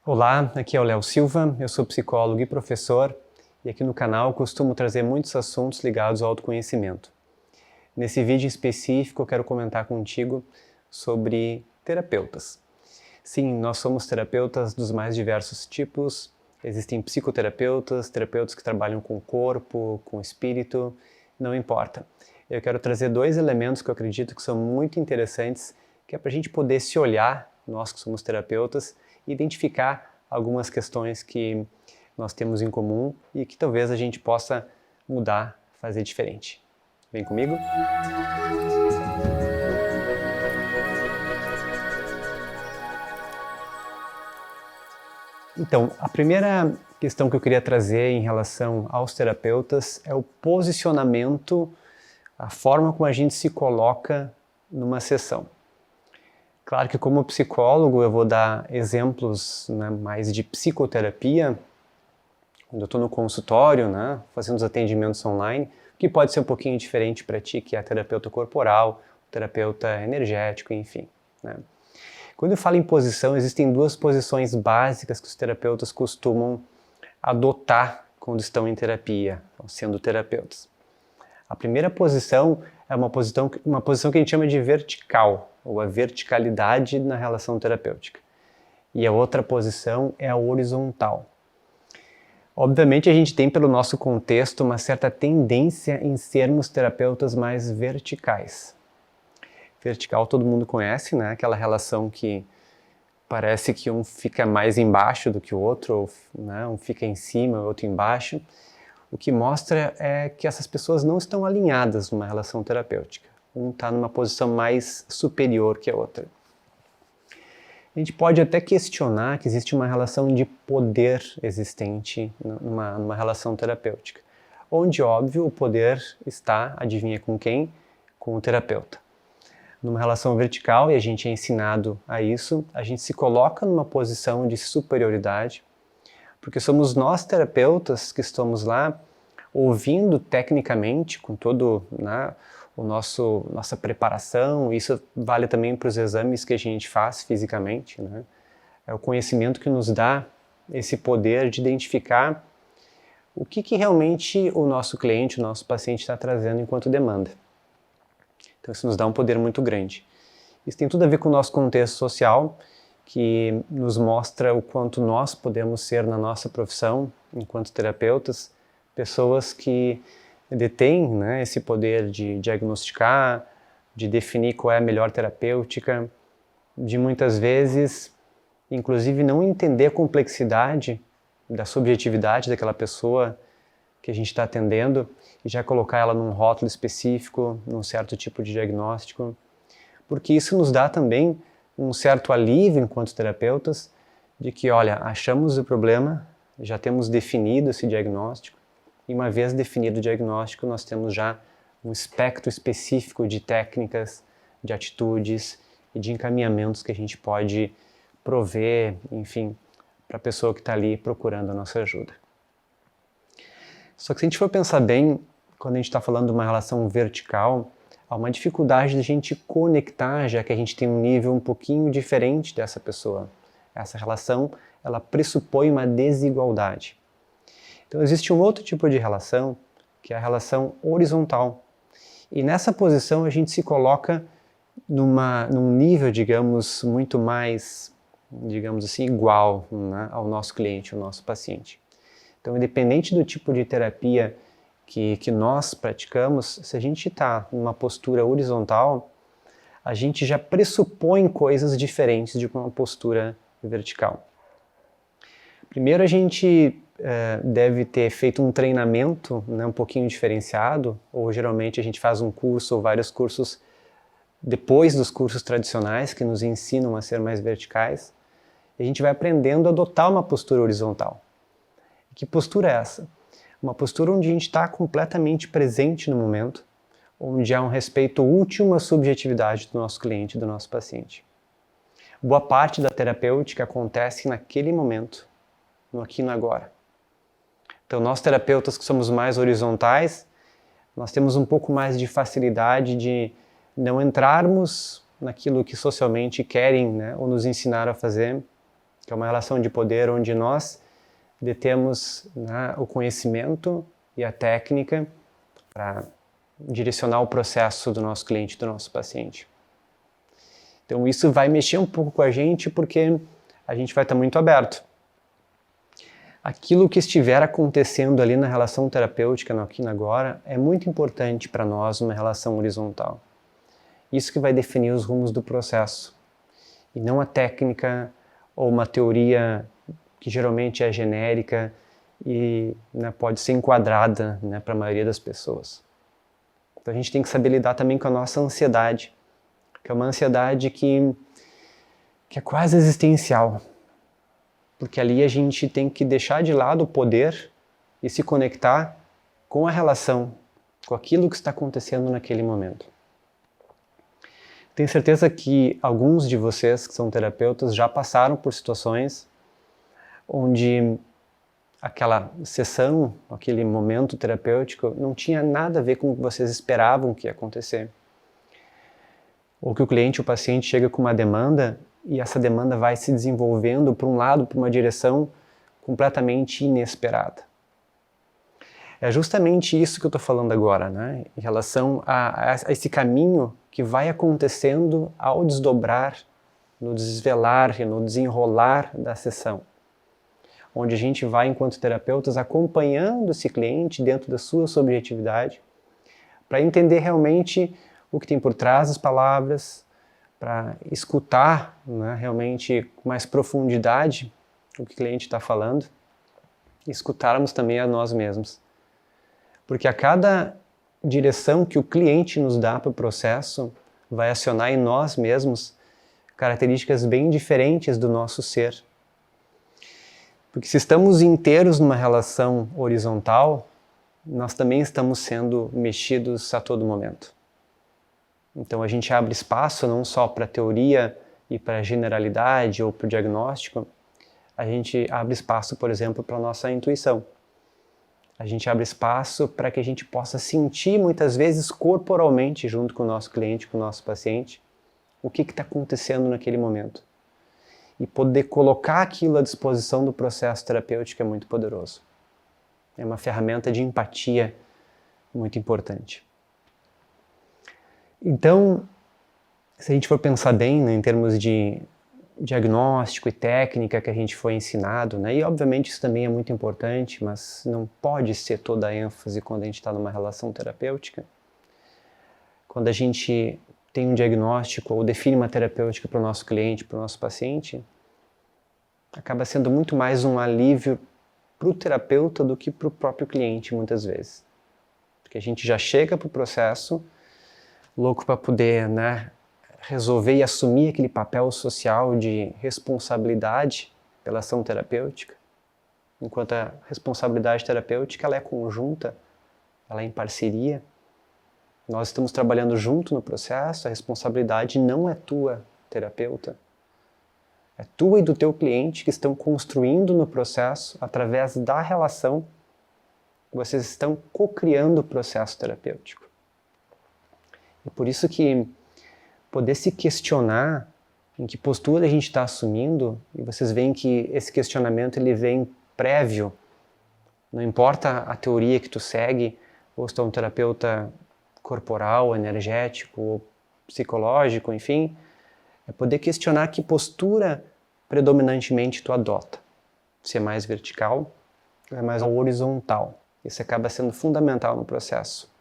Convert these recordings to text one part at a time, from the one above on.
Olá, aqui é o Léo Silva, eu sou psicólogo e professor e aqui no canal costumo trazer muitos assuntos ligados ao autoconhecimento. Nesse vídeo específico eu quero comentar contigo sobre terapeutas. Sim, nós somos terapeutas dos mais diversos tipos, existem psicoterapeutas, terapeutas que trabalham com o corpo, com o espírito, não importa. Eu quero trazer dois elementos que eu acredito que são muito interessantes, que é para a gente poder se olhar, nós que somos terapeutas, e identificar algumas questões que nós temos em comum e que talvez a gente possa mudar, fazer diferente. Vem comigo? Então, a primeira questão que eu queria trazer em relação aos terapeutas é o posicionamento, a forma como a gente se coloca numa sessão. Claro que como psicólogo eu vou dar exemplos, né, mais de psicoterapia, quando eu estou no consultório, né, fazendo os atendimentos online, que pode ser um pouquinho diferente para ti, que é terapeuta corporal, terapeuta energético, enfim. Né. Quando eu falo em posição, existem duas posições básicas que os terapeutas costumam adotar quando estão em terapia, sendo terapeutas. A primeira posição é uma posição que a gente chama de vertical, ou a verticalidade na relação terapêutica. E a outra posição é a horizontal. Obviamente a gente tem pelo nosso contexto uma certa tendência em sermos terapeutas mais verticais. Vertical todo mundo conhece, né? Aquela relação que parece que um fica mais embaixo do que o outro, ou, né? Um fica em cima, o outro embaixo. O que mostra é que essas pessoas não estão alinhadas numa relação terapêutica. Um está numa posição mais superior que a outra. A gente pode até questionar que existe uma relação de poder existente numa relação terapêutica, onde, óbvio, o poder está, adivinha com quem? Com o terapeuta. Numa relação vertical, e a gente é ensinado a isso, a gente se coloca numa posição de superioridade, porque somos nós terapeutas que estamos lá ouvindo tecnicamente, com todo, né, nossa preparação. Isso vale também para os exames que a gente faz fisicamente, né? É o conhecimento que nos dá esse poder de identificar o que realmente o nosso cliente, o nosso paciente está trazendo enquanto demanda. Então isso nos dá um poder muito grande. Isso tem tudo a ver com o nosso contexto social, que nos mostra o quanto nós podemos ser na nossa profissão, enquanto terapeutas, pessoas que detêm, né, esse poder de diagnosticar, de definir qual é a melhor terapêutica, de muitas vezes, inclusive, não entender a complexidade da subjetividade daquela pessoa que a gente está atendendo e já colocar ela num rótulo específico, num certo tipo de diagnóstico, porque isso nos dá também um certo alívio enquanto terapeutas de que, olha, achamos o problema, já temos definido esse diagnóstico, e uma vez definido o diagnóstico, nós temos já um espectro específico de técnicas, de atitudes e de encaminhamentos que a gente pode prover, enfim, para a pessoa que está ali procurando a nossa ajuda. Só que se a gente for pensar bem, quando a gente está falando de uma relação vertical, há uma dificuldade de a gente conectar, já que a gente tem um nível um pouquinho diferente dessa pessoa. Essa relação, ela pressupõe uma desigualdade. Então existe um outro tipo de relação, que é a relação horizontal. E nessa posição a gente se coloca num nível, digamos, muito mais, digamos assim, igual, né, ao nosso cliente, ao nosso paciente. Então, independente do tipo de terapia que nós praticamos, se a gente está numa postura horizontal, a gente já pressupõe coisas diferentes de uma postura vertical. Primeiro a gente deve ter feito um treinamento, né, um pouquinho diferenciado, ou geralmente a gente faz um curso ou vários cursos depois dos cursos tradicionais que nos ensinam a ser mais verticais, e a gente vai aprendendo a adotar uma postura horizontal. Que postura é essa? Uma postura onde a gente está completamente presente no momento, onde há um respeito último à subjetividade do nosso cliente, do nosso paciente. Boa parte da terapêutica acontece naquele momento, no aqui e no agora. Então nós terapeutas que somos mais horizontais, nós temos um pouco mais de facilidade de não entrarmos naquilo que socialmente querem, né, ou nos ensinaram a fazer, que é uma relação de poder onde nós detemos, né, o conhecimento e a técnica para direcionar o processo do nosso cliente, do nosso paciente. Então isso vai mexer um pouco com a gente porque a gente vai estar muito aberto. Aquilo que estiver acontecendo ali na relação terapêutica, no aqui e no agora, é muito importante para nós numa relação horizontal. Isso que vai definir os rumos do processo. E não a técnica ou uma teoria que geralmente é genérica e, né, pode ser enquadrada, né, para a maioria das pessoas. Então a gente tem que saber lidar também com a nossa ansiedade, que é uma ansiedade que é quase existencial. Porque ali a gente tem que deixar de lado o poder e se conectar com a relação, com aquilo que está acontecendo naquele momento. Tenho certeza que alguns de vocês que são terapeutas já passaram por situações onde aquela sessão, aquele momento terapêutico não tinha nada a ver com o que vocês esperavam que ia acontecer. Ou que o cliente, o paciente chega com uma demanda e essa demanda vai se desenvolvendo para um lado, para uma direção completamente inesperada. É justamente isso que eu estou falando agora, né? Em relação a esse caminho que vai acontecendo ao desdobrar, no desvelar e no desenrolar da sessão. Onde a gente vai, enquanto terapeutas, acompanhando esse cliente dentro da sua subjetividade, para entender realmente o que tem por trás das palavras, para escutar, né, realmente com mais profundidade o que o cliente está falando, e escutarmos também a nós mesmos. Porque a cada direção que o cliente nos dá para o processo vai acionar em nós mesmos características bem diferentes do nosso ser. Porque se estamos inteiros numa relação horizontal, nós também estamos sendo mexidos a todo momento. Então a gente abre espaço não só para a teoria e para a generalidade ou para o diagnóstico, a gente abre espaço, por exemplo, para a nossa intuição. A gente abre espaço para que a gente possa sentir muitas vezes corporalmente junto com o nosso cliente, com o nosso paciente, o que está acontecendo naquele momento. E poder colocar aquilo à disposição do processo terapêutico é muito poderoso. É uma ferramenta de empatia muito importante. Então, se a gente for pensar bem, né, em termos de diagnóstico e técnica que a gente foi ensinado, né, e obviamente isso também é muito importante, mas não pode ser toda a ênfase quando a gente está numa relação terapêutica. Quando a gente tem um diagnóstico ou define uma terapêutica para o nosso cliente, para o nosso paciente, acaba sendo muito mais um alívio para o terapeuta do que para o próprio cliente, muitas vezes. Porque a gente já chega para o processo louco para poder, né, resolver e assumir aquele papel social de responsabilidade pela ação terapêutica, enquanto a responsabilidade terapêutica ela é conjunta, ela é em parceria. Nós estamos trabalhando junto no processo, a responsabilidade não é tua, terapeuta. É tua e do teu cliente que estão construindo no processo, através da relação, vocês estão co-criando o processo terapêutico. E por isso que poder se questionar em que postura a gente está assumindo, e vocês veem que esse questionamento ele vem prévio, não importa a teoria que tu segue, ou se tu é um terapeuta corporal, energético, ou psicológico, enfim, é poder questionar que postura predominantemente tu adota. Se é mais vertical, ou é mais horizontal. Isso acaba sendo fundamental no processo.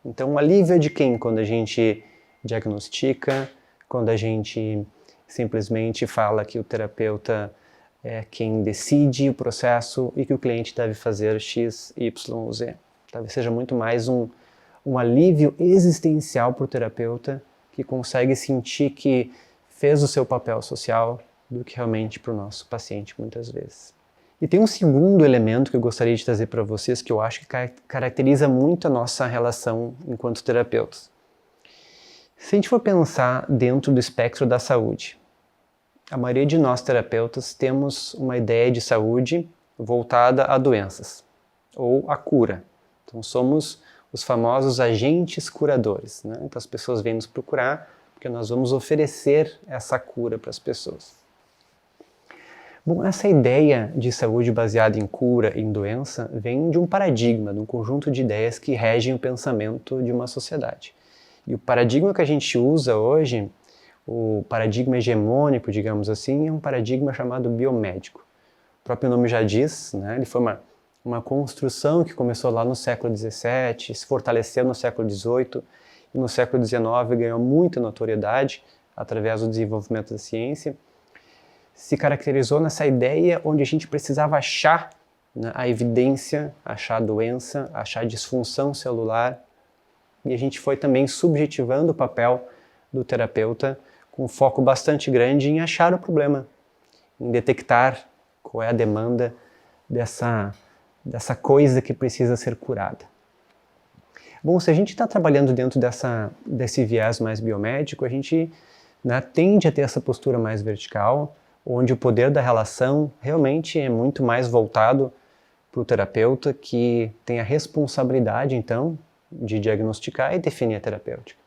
Então, o alívio é de quem quando a gente diagnostica, quando a gente simplesmente fala que o terapeuta é quem decide o processo e que o cliente deve fazer X, Y ou Z. Talvez seja muito mais um alívio existencial para o terapeuta que consegue sentir que fez o seu papel social do que realmente para o nosso paciente muitas vezes. E tem um segundo elemento que eu gostaria de trazer para vocês que eu acho que caracteriza muito a nossa relação enquanto terapeutas. Se a gente for pensar dentro do espectro da saúde, a maioria de nós terapeutas temos uma ideia de saúde voltada a doenças ou a cura. Então somos os famosos agentes curadores, né? Então as pessoas vêm nos procurar porque nós vamos oferecer essa cura para as pessoas. Bom, essa ideia de saúde baseada em cura e em doença vem de um paradigma, de um conjunto de ideias que regem o pensamento de uma sociedade. E o paradigma que a gente usa hoje, o paradigma hegemônico, digamos assim, é um paradigma chamado biomédico. O próprio nome já diz, né? Ele foi uma construção que começou lá no século XVII, se fortaleceu no século XVIII e no século XIX ganhou muita notoriedade através do desenvolvimento da ciência. Se caracterizou nessa ideia onde a gente precisava achar, né, a evidência, achar a doença, achar a disfunção celular, e a gente foi também subjetivando o papel do terapeuta com um foco bastante grande em achar o problema, em detectar qual é a demanda dessa coisa que precisa ser curada. Bom, se a gente está trabalhando dentro desse viés mais biomédico, a gente, né, tende a ter essa postura mais vertical, onde o poder da relação realmente é muito mais voltado para o terapeuta, que tem a responsabilidade, então, de diagnosticar e definir a terapêutica.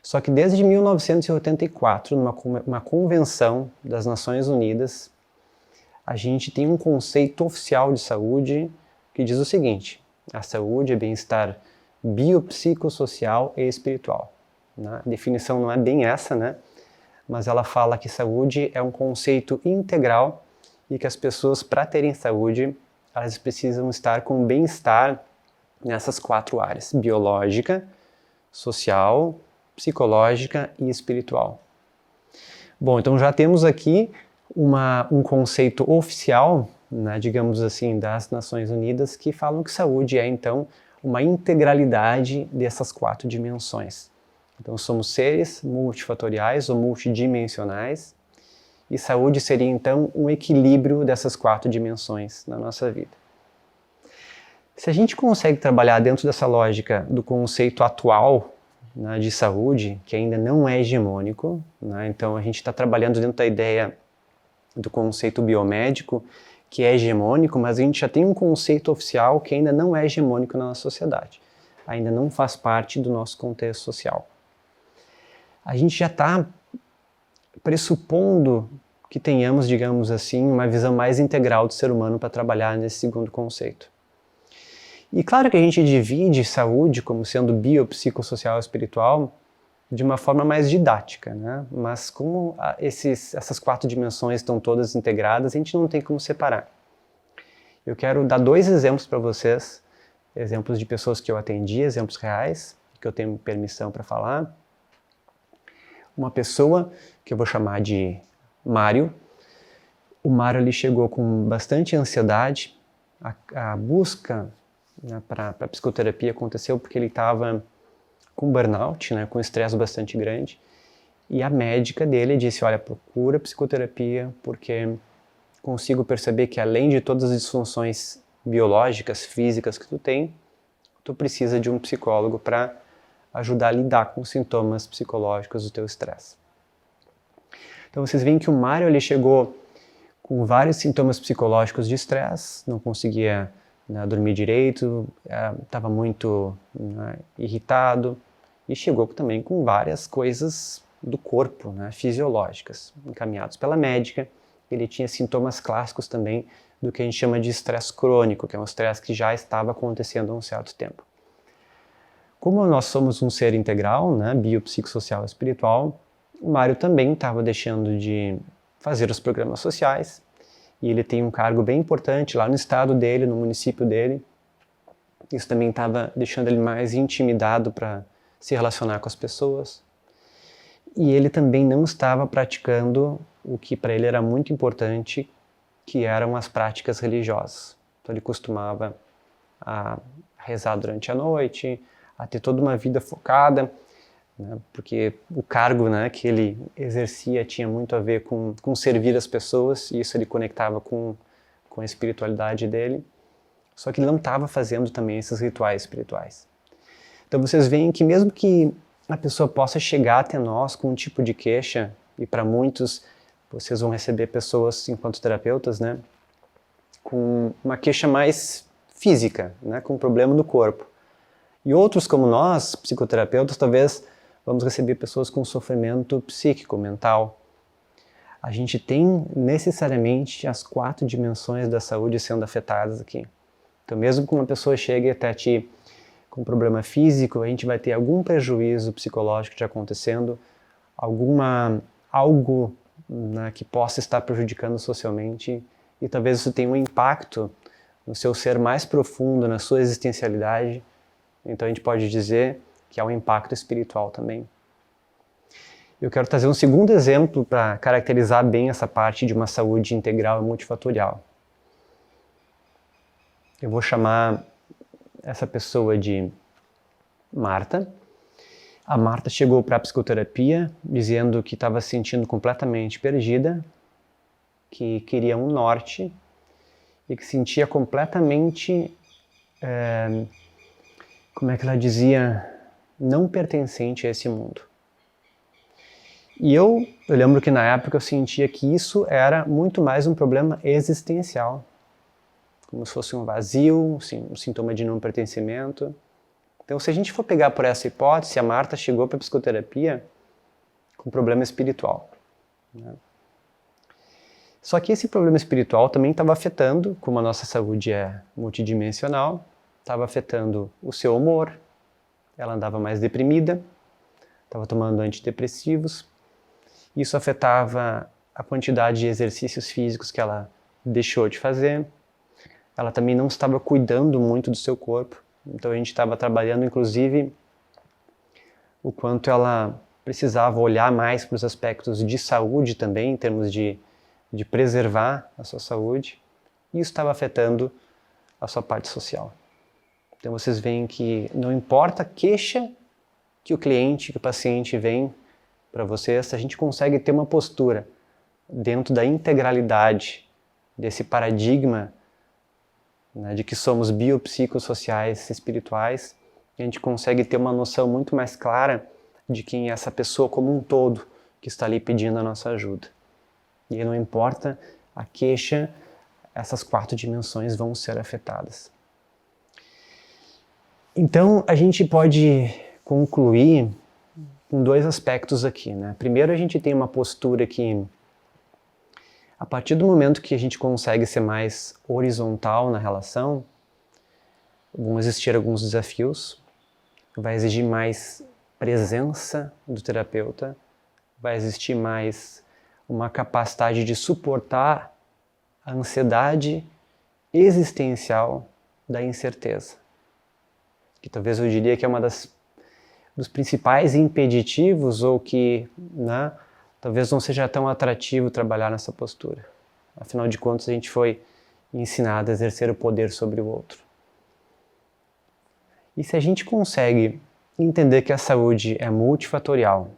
Só que desde 1984, numa convenção das Nações Unidas, a gente tem um conceito oficial de saúde que diz o seguinte: a saúde é bem-estar biopsicossocial e espiritual. A definição não é bem essa, né? Mas ela fala que saúde é um conceito integral e que as pessoas, para terem saúde, elas precisam estar com bem-estar nessas 4 áreas: biológica, social, psicológica e espiritual. Bom, então já temos aqui um conceito oficial, né, digamos assim, das Nações Unidas, que falam que saúde é, então, uma integralidade dessas 4 dimensões. Então somos seres multifatoriais ou multidimensionais, e saúde seria então um equilíbrio dessas 4 dimensões na nossa vida. Se a gente consegue trabalhar dentro dessa lógica do conceito atual, né, de saúde, que ainda não é hegemônico, né, então a gente está trabalhando dentro da ideia do conceito biomédico, que é hegemônico, mas a gente já tem um conceito oficial que ainda não é hegemônico na nossa sociedade, ainda não faz parte do nosso contexto social. A gente já está pressupondo que tenhamos, digamos assim, uma visão mais integral do ser humano para trabalhar nesse segundo conceito. E claro que a gente divide saúde como sendo biopsicossocial e espiritual de uma forma mais didática, né? Mas como essas 4 dimensões estão todas integradas, a gente não tem como separar. Eu quero dar 2 exemplos para vocês, exemplos de pessoas que eu atendi, exemplos reais, que eu tenho permissão para falar. Uma pessoa que eu vou chamar de Mário. O Mário ele chegou com bastante ansiedade. A busca, né, para a psicoterapia aconteceu porque ele estava com burnout, né, com estresse bastante grande. E a médica dele disse: olha, procura psicoterapia porque consigo perceber que além de todas as disfunções biológicas, físicas que tu tem, tu precisa de um psicólogo para ajudar a lidar com os sintomas psicológicos do teu estresse. Então vocês veem que o Mário ele chegou com vários sintomas psicológicos de estresse, não conseguia, né, dormir direito, estava muito, né, irritado, e chegou também com várias coisas do corpo, né, fisiológicas, encaminhados pela médica. Ele tinha sintomas clássicos também do que a gente chama de estresse crônico, que é um estresse que já estava acontecendo há um certo tempo. Como nós somos um ser integral, né, biopsicossocial e espiritual, o Mário também estava deixando de fazer os programas sociais, e ele tem um cargo bem importante lá no estado dele, no município dele. Isso também estava deixando ele mais intimidado para se relacionar com as pessoas. E ele também não estava praticando o que para ele era muito importante, que eram as práticas religiosas. Então ele costumava a rezar durante a noite, a ter toda uma vida focada, né, porque o cargo, né, que ele exercia tinha muito a ver com servir as pessoas, e isso ele conectava com a espiritualidade dele, só que ele não estava fazendo também esses rituais espirituais. Então vocês veem que mesmo que a pessoa possa chegar até nós com um tipo de queixa, e para muitos vocês vão receber pessoas enquanto terapeutas, né, com uma queixa mais física, né, com um problema no corpo. E outros como nós, psicoterapeutas, talvez vamos receber pessoas com sofrimento psíquico, mental. a gente tem necessariamente as 4 dimensões da saúde sendo afetadas aqui. Então, mesmo que uma pessoa chegue até ti com problema físico, a gente vai ter algum prejuízo psicológico já acontecendo, algo, né, que possa estar prejudicando socialmente, e talvez isso tenha um impacto no seu ser mais profundo, na sua existencialidade. Então a gente pode dizer que há um impacto espiritual também. Eu quero trazer um segundo exemplo para caracterizar bem essa parte de uma saúde integral e multifatorial. Eu vou chamar essa pessoa de Marta. A Marta chegou para a psicoterapia dizendo que estava se sentindo completamente perdida, que queria um norte e que sentia completamente, como é que ela dizia, não pertencente a esse mundo. E eu lembro que na época eu sentia que isso era muito mais um problema existencial, como se fosse um vazio, um sintoma de não pertencimento. Então, se a gente for pegar por essa hipótese, a Marta chegou para a psicoterapia com problema espiritual, né? Só que esse problema espiritual também estava afetando, como a nossa saúde é multidimensional, estava afetando o seu humor, ela andava mais deprimida, estava tomando antidepressivos, isso afetava a quantidade de exercícios físicos que ela deixou de fazer, ela também não estava cuidando muito do seu corpo, então a gente estava trabalhando inclusive o quanto ela precisava olhar mais para os aspectos de saúde também, em termos de preservar a sua saúde, e isso estava afetando a sua parte social. Então vocês veem que não importa a queixa que o cliente, que o paciente vem para vocês, se a gente consegue ter uma postura dentro da integralidade desse paradigma, né, de que somos biopsicossociais espirituais, a gente consegue ter uma noção muito mais clara de quem é essa pessoa como um todo que está ali pedindo a nossa ajuda. E aí não importa a queixa, essas 4 dimensões vão ser afetadas. Então a gente pode concluir com 2 aspectos aqui, né? Primeiro, a gente tem uma postura que, a partir do momento que a gente consegue ser mais horizontal na relação, vão existir alguns desafios, vai exigir mais presença do terapeuta, vai existir mais uma capacidade de suportar a ansiedade existencial da incerteza, que talvez eu diria que é uma dos principais impeditivos, ou que, né, talvez não seja tão atrativo trabalhar nessa postura. Afinal de contas, a gente foi ensinado a exercer o poder sobre o outro. E se a gente consegue entender que a saúde é multifatorial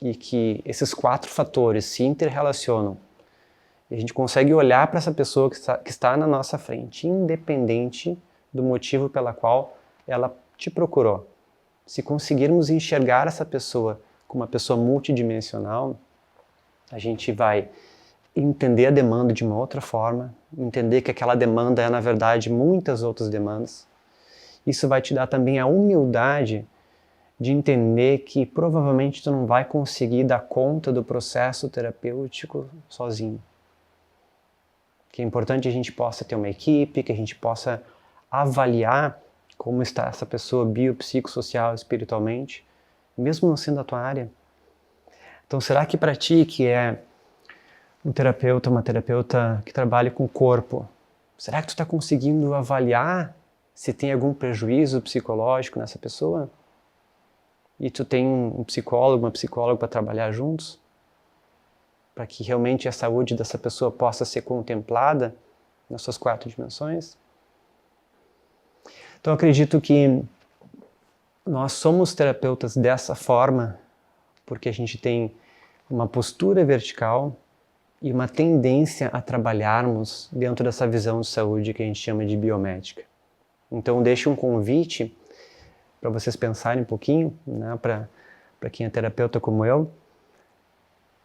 e que esses 4 fatores se interrelacionam, e a gente consegue olhar para essa pessoa que está na nossa frente, independente do motivo pela qual ela te procurou. Se conseguirmos enxergar essa pessoa como uma pessoa multidimensional, a gente vai entender a demanda de uma outra forma, entender que aquela demanda é, na verdade, muitas outras demandas. Isso vai te dar também a humildade de entender que provavelmente tu não vai conseguir dar conta do processo terapêutico sozinho. Que é importante que a gente possa ter uma equipe, que a gente possa avaliar como está essa pessoa biopsicossocial, espiritualmente, mesmo não sendo a tua área. Então, será que para ti, que é um terapeuta, uma terapeuta que trabalha com o corpo, será que tu está conseguindo avaliar se tem algum prejuízo psicológico nessa pessoa? E tu tem um psicólogo, uma psicóloga para trabalhar juntos? Para que realmente a saúde dessa pessoa possa ser contemplada nas suas 4 dimensões? Então, eu acredito que nós somos terapeutas dessa forma porque a gente tem uma postura vertical e uma tendência a trabalharmos dentro dessa visão de saúde que a gente chama de biomédica. Então, deixo um convite para vocês pensarem um pouquinho, né, para quem é terapeuta como eu,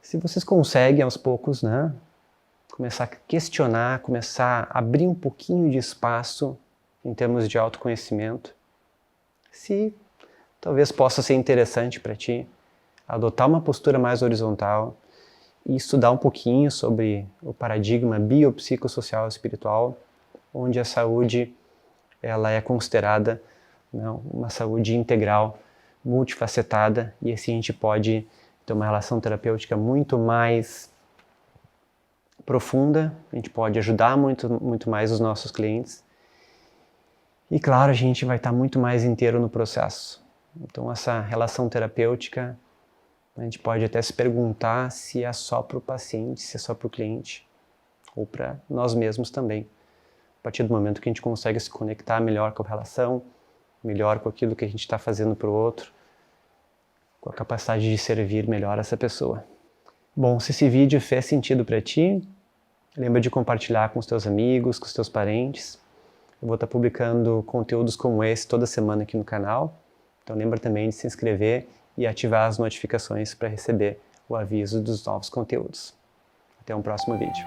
se vocês conseguem aos poucos, né, começar a questionar, começar a abrir um pouquinho de espaço em termos de autoconhecimento, se talvez possa ser interessante para ti adotar uma postura mais horizontal e estudar um pouquinho sobre o paradigma biopsicossocial espiritual, onde a saúde ela é considerada, né, uma saúde integral, multifacetada, e assim a gente pode ter uma relação terapêutica muito mais profunda, a gente pode ajudar muito mais os nossos clientes e, claro, a gente vai estar muito mais inteiro no processo. Então, essa relação terapêutica, a gente pode até se perguntar se é só para o paciente, se é só para o cliente ou para nós mesmos também. A partir do momento que a gente consegue se conectar melhor com a relação, melhor com aquilo que a gente está fazendo para o outro, com a capacidade de servir melhor essa pessoa. Bom, se esse vídeo fez sentido para ti, lembra de compartilhar com os teus amigos, com os teus parentes. Eu vou estar publicando conteúdos como esse toda semana aqui no canal, então lembra também de se inscrever e ativar as notificações para receber o aviso dos novos conteúdos. Até um próximo vídeo.